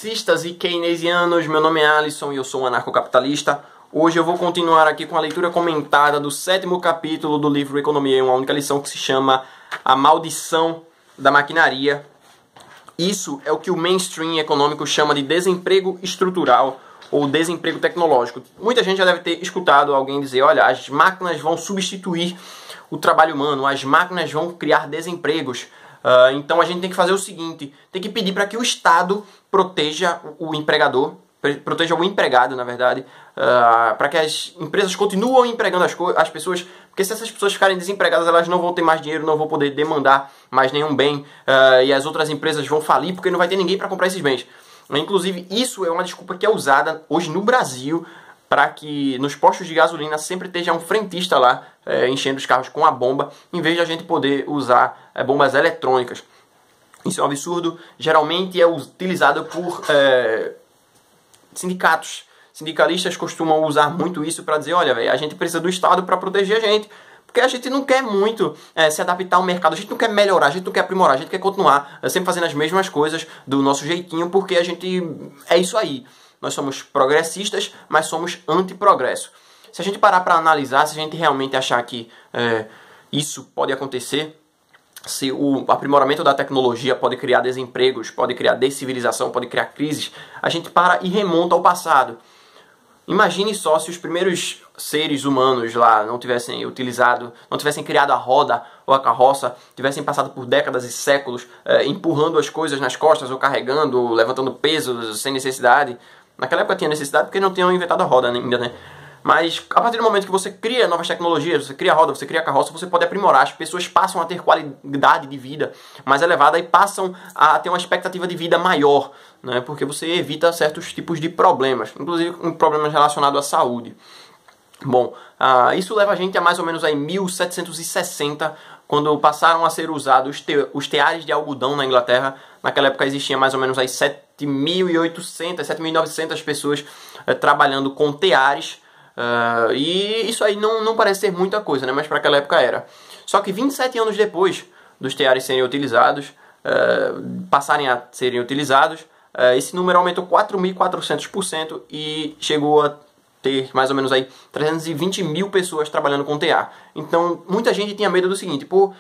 marxistas e keynesianos, meu nome é Alisson e eu sou um anarcocapitalista. Hoje eu vou continuar aqui com a leitura comentada do 7º capítulo do livro Economia em uma Única Lição, que se chama A Maldição da Maquinaria. Isso é o que o mainstream econômico chama de desemprego estrutural ou desemprego tecnológico. Muita gente já deve ter escutado alguém dizer, olha, as máquinas vão substituir o trabalho humano, as máquinas vão criar desempregos. Então a gente tem que fazer o seguinte, tem que pedir para que o Estado proteja o empregador, proteja o empregado, na verdade, para que as empresas continuem empregando as pessoas, porque se essas pessoas ficarem desempregadas, elas não vão ter mais dinheiro, não vão poder demandar mais nenhum bem, e as outras empresas vão falir porque não vai ter ninguém para comprar esses bens. Inclusive, isso é uma desculpa que é usada hoje no Brasil para que nos postos de gasolina sempre esteja um frentista lá enchendo os carros com a bomba, em vez de a gente poder usar bombas eletrônicas. Isso é um absurdo, geralmente é utilizado por sindicatos. Sindicalistas costumam usar muito isso para dizer, olha, véio, a gente precisa do Estado para proteger a gente, porque a gente não quer muito se adaptar ao mercado, a gente não quer melhorar, a gente não quer aprimorar, a gente quer continuar sempre fazendo as mesmas coisas do nosso jeitinho, porque a gente é isso aí. Nós somos progressistas, mas somos anti-progresso. Se a gente parar para analisar, se a gente realmente achar que isso pode acontecer, se o aprimoramento da tecnologia pode criar desempregos, pode criar descivilização, pode criar crises, a gente para e remonta ao passado. Imagine só se os primeiros seres humanos lá não tivessem utilizado, não tivessem criado a roda ou a carroça, tivessem passado por décadas e séculos empurrando as coisas nas costas ou carregando, ou levantando pesos sem necessidade. Naquela época tinha necessidade porque não tinham inventado a roda ainda, né? Mas a partir do momento que você cria novas tecnologias, você cria a roda, você cria a carroça, você pode aprimorar. As pessoas passam a ter qualidade de vida mais elevada e passam a ter uma expectativa de vida maior, né? Porque você evita certos tipos de problemas, inclusive problemas relacionados à saúde. Bom, isso leva a gente a mais ou menos aí 1760, quando passaram a ser usados os teares de algodão na Inglaterra. Naquela época existia mais ou menos aí 7.800, 7.900 pessoas trabalhando com teares. E isso aí não parece ser muita coisa, né? Mas para aquela época era. Só que 27 anos depois dos teares serem utilizados, passarem a serem utilizados, esse número aumentou 4.400% e chegou a ter mais ou menos aí 320 mil pessoas trabalhando com TA. Então, muita gente tinha medo do seguinte, pô,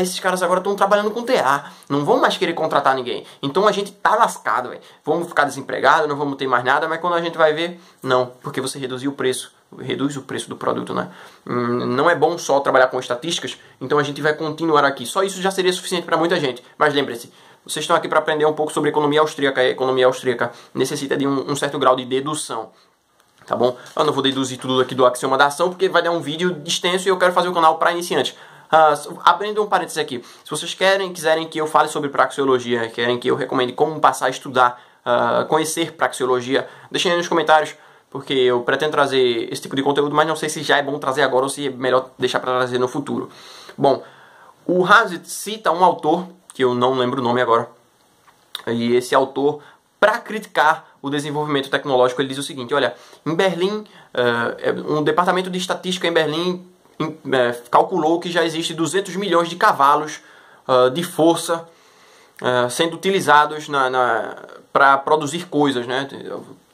esses caras agora estão trabalhando com TA, não vão mais querer contratar ninguém. Então a gente tá lascado, velho. Vamos ficar desempregados, não vamos ter mais nada, mas quando a gente vai ver, não, porque você reduziu o preço. Reduz o preço do produto, né? Não é bom só trabalhar com estatísticas, então a gente vai continuar aqui. Só isso já seria suficiente para muita gente. Mas lembre-se, vocês estão aqui para aprender um pouco sobre economia austríaca. E a economia austríaca necessita de um certo grau de dedução. Tá bom? Eu não vou deduzir tudo aqui do axioma da ação, porque vai dar um vídeo extenso e eu quero fazer o canal para iniciantes. Abrindo um parênteses aqui, se vocês quiserem que eu fale sobre praxeologia, querem que eu recomende como passar a estudar, conhecer praxeologia, deixem aí nos comentários, porque eu pretendo trazer esse tipo de conteúdo, mas não sei se já é bom trazer agora ou se é melhor deixar para trazer no futuro. Bom, o Hazlitt cita um autor, que eu não lembro o nome agora, e esse autor, para criticar o desenvolvimento tecnológico, ele diz o seguinte, olha, em Berlim, um departamento de estatística em Berlim calculou que já existe 200 milhões de cavalos de força sendo utilizados para produzir coisas, né?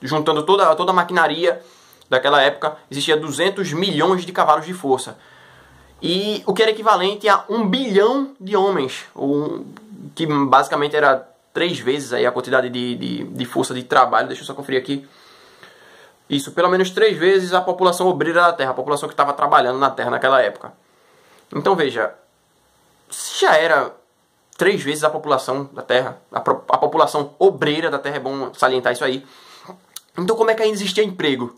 Juntando toda a maquinaria daquela época, existia 200 milhões de cavalos de força. E o que era equivalente a 1 bilhão de homens, que basicamente era 3 vezes aí a quantidade de força de trabalho. Deixa eu só conferir aqui. Isso, pelo menos 3 vezes a população obreira da Terra, a população que estava trabalhando na Terra naquela época. Então veja, se já era 3 vezes a população da Terra, a população obreira da Terra, é bom salientar isso aí. Então como é que ainda existia emprego?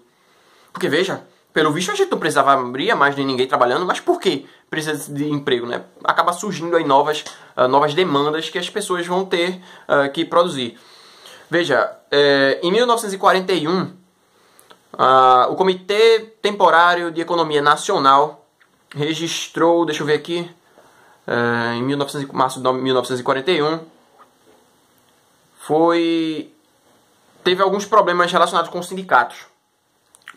Porque veja, pelo visto a gente não precisava abrir mais de ninguém trabalhando, mas por que precisa de emprego, né? Acaba surgindo aí novas demandas que as pessoas vão ter que produzir. Veja, em 1941, o Comitê Temporário de Economia Nacional registrou, deixa eu ver aqui, em março de 1941, teve alguns problemas relacionados com sindicatos.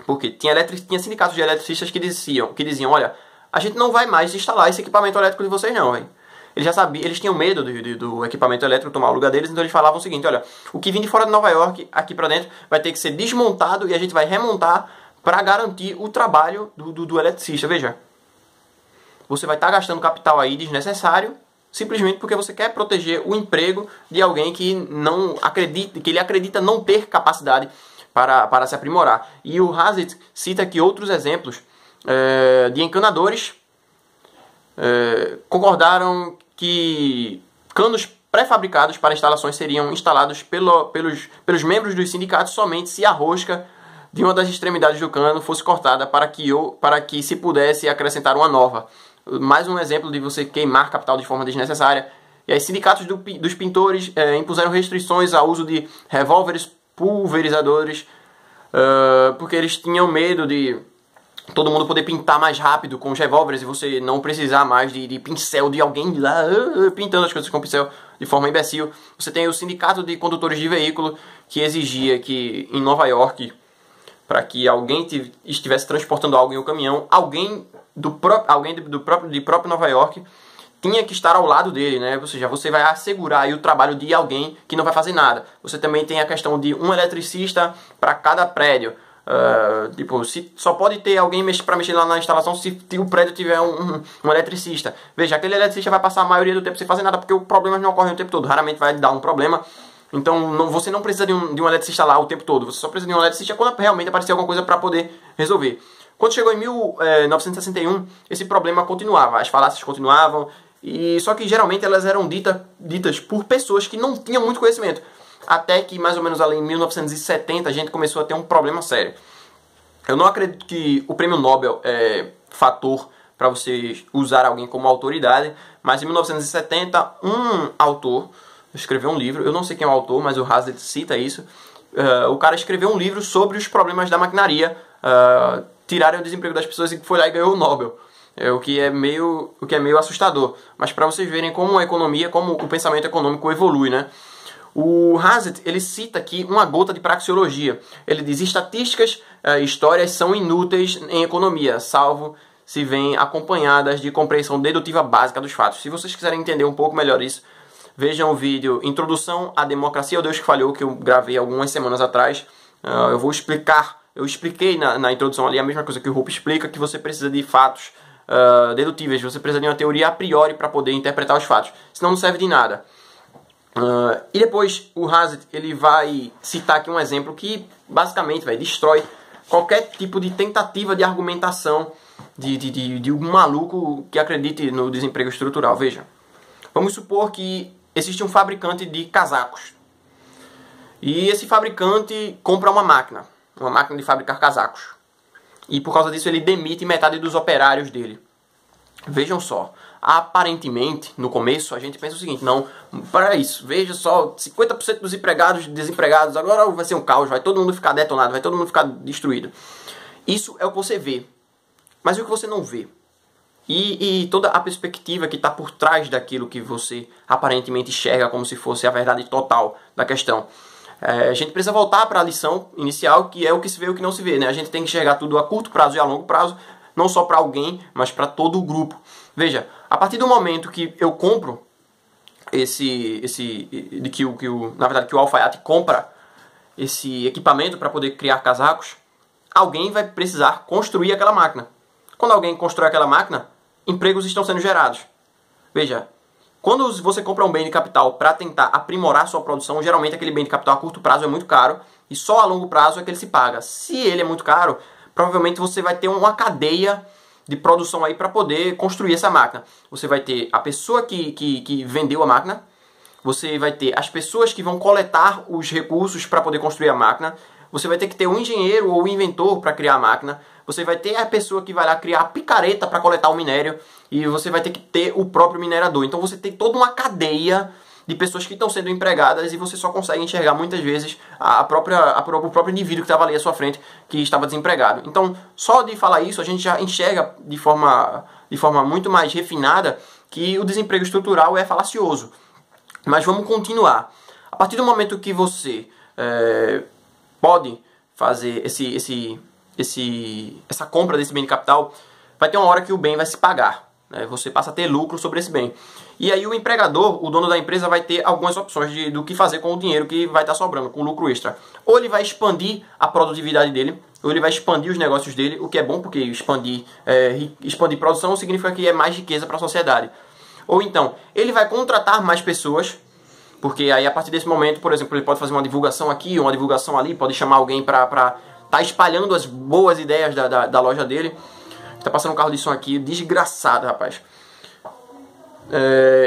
Porque tinha sindicatos de eletricistas que diziam, olha, a gente não vai mais instalar esse equipamento elétrico de vocês não, véio. eles já sabiam, eles tinham medo do equipamento elétrico tomar o lugar deles, então eles falavam o seguinte: olha, o que vem de fora de Nova York, aqui para dentro, vai ter que ser desmontado e a gente vai remontar para garantir o trabalho do eletricista. Veja, você vai estar gastando capital aí desnecessário, simplesmente porque você quer proteger o emprego de alguém que não acredita, que ele acredita não ter capacidade para se aprimorar. E o Hazlitt cita aqui outros exemplos de encanadores concordaram que canos pré-fabricados para instalações seriam instalados pelos membros dos sindicatos somente se a rosca de uma das extremidades do cano fosse cortada para que se pudesse acrescentar uma nova. Mais um exemplo de você queimar capital de forma desnecessária. E aí, sindicatos dos pintores impuseram restrições ao uso de revólveres pulverizadores, porque eles tinham medo de todo mundo poder pintar mais rápido com os revólveres e você não precisar mais de pincel de alguém lá pintando as coisas com pincel de forma imbecil. Você tem o sindicato de condutores de veículo que exigia que em Nova York, para que alguém estivesse transportando algo em um caminhão, alguém do próprio Nova York tinha que estar ao lado dele, né? Ou seja, você vai assegurar aí o trabalho de alguém que não vai fazer nada. Você também tem a questão de um eletricista para cada prédio. Se só pode ter alguém para mexer lá na instalação se o prédio tiver um eletricista. Veja, aquele eletricista vai passar a maioria do tempo sem fazer nada, porque o problema não ocorre o tempo todo. Raramente vai dar um problema. Então você não precisa de um eletricista lá o tempo todo. Você só precisa de um eletricista quando realmente aparecer alguma coisa para poder resolver. Quando chegou em 1961, esse problema continuava. As falácias continuavam. Só que geralmente elas eram ditas por pessoas que não tinham muito conhecimento. Até que mais ou menos ali em 1970 a gente começou a ter um problema sério. Eu não acredito que o prêmio Nobel é fator para você usar alguém como autoridade, mas em 1970 um autor escreveu um livro, eu não sei quem é o autor, mas o Hazlitt cita isso. O cara escreveu um livro sobre os problemas da maquinaria, tirarem o desemprego das pessoas, e foi lá e ganhou o Nobel. O que é meio assustador. Mas para vocês verem como a economia, como o pensamento econômico evolui, né? O Hazlitt, ele cita aqui uma gota de praxeologia. Ele diz: estatísticas, histórias são inúteis em economia, salvo se vêm acompanhadas de compreensão dedutiva básica dos fatos. Se vocês quiserem entender um pouco melhor isso, vejam o vídeo Introdução à Democracia, o Deus que Falhou, que eu gravei algumas semanas atrás. Eu expliquei na introdução ali a mesma coisa que o Hope explica, que você precisa de fatos dedutíveis, você precisa de uma teoria a priori para poder interpretar os fatos, senão não serve de nada. E depois o Hazlitt, ele vai citar aqui um exemplo que basicamente destrói qualquer tipo de tentativa de argumentação de um maluco que acredite no desemprego estrutural. Veja, vamos supor que existe um fabricante de casacos. E esse fabricante compra uma máquina de fabricar casacos. E por causa disso ele demite metade dos operários dele. Vejam só, aparentemente, no começo, a gente pensa o seguinte: não, para isso, veja só, 50% dos empregados desempregados, agora vai ser um caos, vai todo mundo ficar detonado, vai todo mundo ficar destruído. Isso é o que você vê. Mas e o que você não vê? E toda a perspectiva que está por trás daquilo que você aparentemente enxerga como se fosse a verdade total da questão. A gente precisa voltar para a lição inicial, que é o que se vê e o que não se vê, né? A gente tem que enxergar tudo a curto prazo e a longo prazo, não só para alguém, mas para todo o grupo. Veja, a partir do momento que eu compro na verdade, que o alfaiate compra esse equipamento para poder criar casacos, alguém vai precisar construir aquela máquina. Quando alguém constrói aquela máquina, empregos estão sendo gerados. Veja, quando você compra um bem de capital para tentar aprimorar sua produção, geralmente aquele bem de capital a curto prazo é muito caro e só a longo prazo é que ele se paga. Se ele é muito caro, provavelmente você vai ter uma cadeia de produção aí para poder construir essa máquina. Você vai ter a pessoa que vendeu a máquina, você vai ter as pessoas que vão coletar os recursos para poder construir a máquina, você vai ter que ter um engenheiro ou um inventor para criar a máquina, você vai ter a pessoa que vai lá criar a picareta para coletar o minério, e você vai ter que ter o próprio minerador. Então você tem toda uma cadeia de pessoas que estão sendo empregadas e você só consegue enxergar muitas vezes o próprio indivíduo que estava ali à sua frente, que estava desempregado. Então, só de falar isso, a gente já enxerga de forma muito mais refinada que o desemprego estrutural é falacioso. Mas vamos continuar. A partir do momento que você pode fazer essa compra desse bem de capital, vai ter uma hora que o bem vai se pagar. né? Você passa a ter lucro sobre esse bem. E aí o empregador, o dono da empresa, vai ter algumas opções do que fazer com o dinheiro que vai estar sobrando, com o lucro extra. Ou ele vai expandir a produtividade dele, ou ele vai expandir os negócios dele, o que é bom, porque expandir produção significa que é mais riqueza para a sociedade. Ou então, ele vai contratar mais pessoas, porque aí a partir desse momento, por exemplo, ele pode fazer uma divulgação aqui, uma divulgação ali, pode chamar alguém para estar espalhando as boas ideias da loja dele. Tá passando um carro de som aqui, desgraçado, rapaz.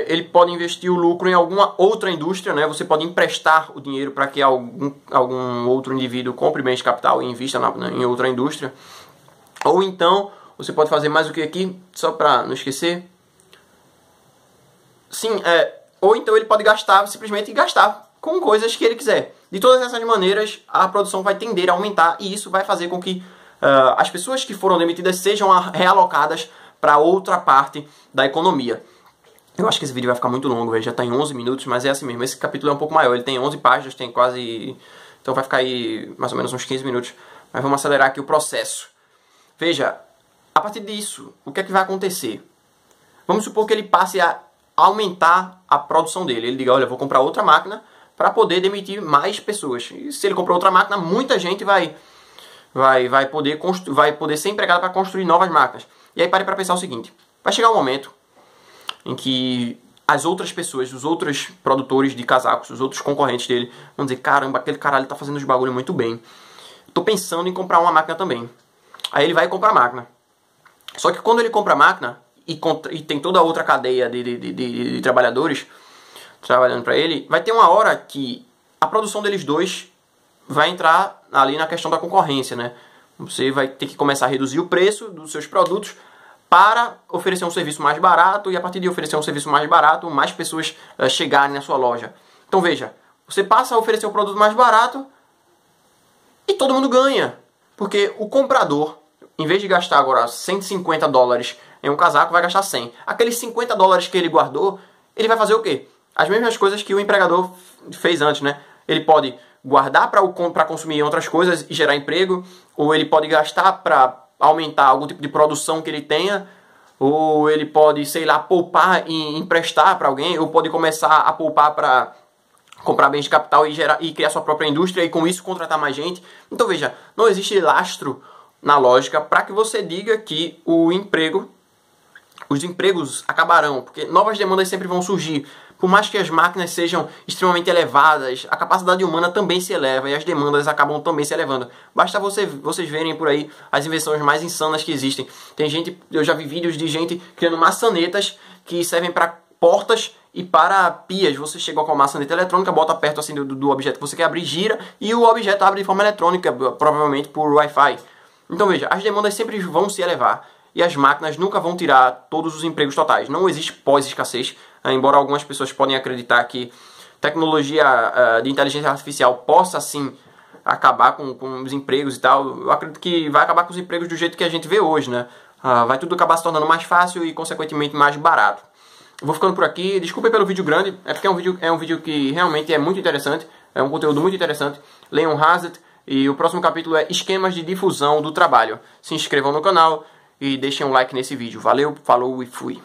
Ele pode investir o lucro em alguma outra indústria, né? Você pode emprestar o dinheiro para que algum outro indivíduo compre bens de capital e invista em outra indústria. Ou então, você pode fazer mais o que aqui, só para não esquecer. Sim, ou então ele pode simplesmente gastar com coisas que ele quiser. De todas essas maneiras, a produção vai tender a aumentar e isso vai fazer com que as pessoas que foram demitidas sejam realocadas para outra parte da economia. Eu acho que esse vídeo vai ficar muito longo, já está em 11 minutos, mas é assim mesmo. Esse capítulo é um pouco maior, ele tem 11 páginas, tem quase... Então vai ficar aí mais ou menos uns 15 minutos. Mas vamos acelerar aqui o processo. Veja, a partir disso, o que é que vai acontecer? Vamos supor que ele passe a aumentar a produção dele. Ele diga, olha, vou comprar outra máquina para poder demitir mais pessoas. E se ele comprar outra máquina, muita gente vai poder ser empregada para construir novas máquinas. E aí pare para pensar o seguinte, vai chegar um momento em que as outras pessoas, os outros produtores de casacos, os outros concorrentes dele, vão dizer, caramba, aquele caralho tá fazendo os bagulho muito bem. Tô pensando em comprar uma máquina também. Aí ele vai comprar a máquina. Só que quando ele compra a máquina, e tem toda a outra cadeia de trabalhadores trabalhando para ele, vai ter uma hora que a produção deles dois vai entrar ali na questão da concorrência, né? Você vai ter que começar a reduzir o preço dos seus produtos para oferecer um serviço mais barato, e a partir de oferecer um serviço mais barato, mais pessoas chegarem na sua loja. Então veja, você passa a oferecer um produto mais barato e todo mundo ganha. Porque o comprador, em vez de gastar agora $150 em um casaco, vai gastar 100. Aqueles $50 que ele guardou, ele vai fazer o quê? As mesmas coisas que o empregador fez antes, né? Ele pode guardar para consumir em outras coisas e gerar emprego, ou ele pode gastar para aumentar algum tipo de produção que ele tenha, ou ele pode, sei lá, poupar e emprestar para alguém, ou pode começar a poupar para comprar bens de capital e criar sua própria indústria e com isso contratar mais gente. Então veja, não existe lastro na lógica para que você diga que os empregos acabarão, porque novas demandas sempre vão surgir. Por mais que as máquinas sejam extremamente elevadas, a capacidade humana também se eleva e as demandas acabam também se elevando. Basta vocês verem por aí as invenções mais insanas que existem. Tem gente, eu já vi vídeos de gente criando maçanetas que servem para portas e para pias. Você chega com a maçaneta eletrônica, bota perto assim do objeto que você quer abrir, gira e o objeto abre de forma eletrônica, provavelmente por Wi-Fi. Então veja, as demandas sempre vão se elevar. E as máquinas nunca vão tirar todos os empregos totais. Não existe pós-escassez, embora algumas pessoas podem acreditar que tecnologia de inteligência artificial possa sim acabar com os empregos e tal. Eu acredito que vai acabar com os empregos do jeito que a gente vê hoje, né? Vai tudo acabar se tornando mais fácil e consequentemente mais barato. Eu vou ficando por aqui. Desculpe pelo vídeo grande, é porque é um vídeo que realmente é muito interessante. É um conteúdo muito interessante. Leiam Hazard e o próximo capítulo é esquemas de difusão do trabalho. Se inscrevam no canal e deixem um like nesse vídeo. Valeu, falou e fui.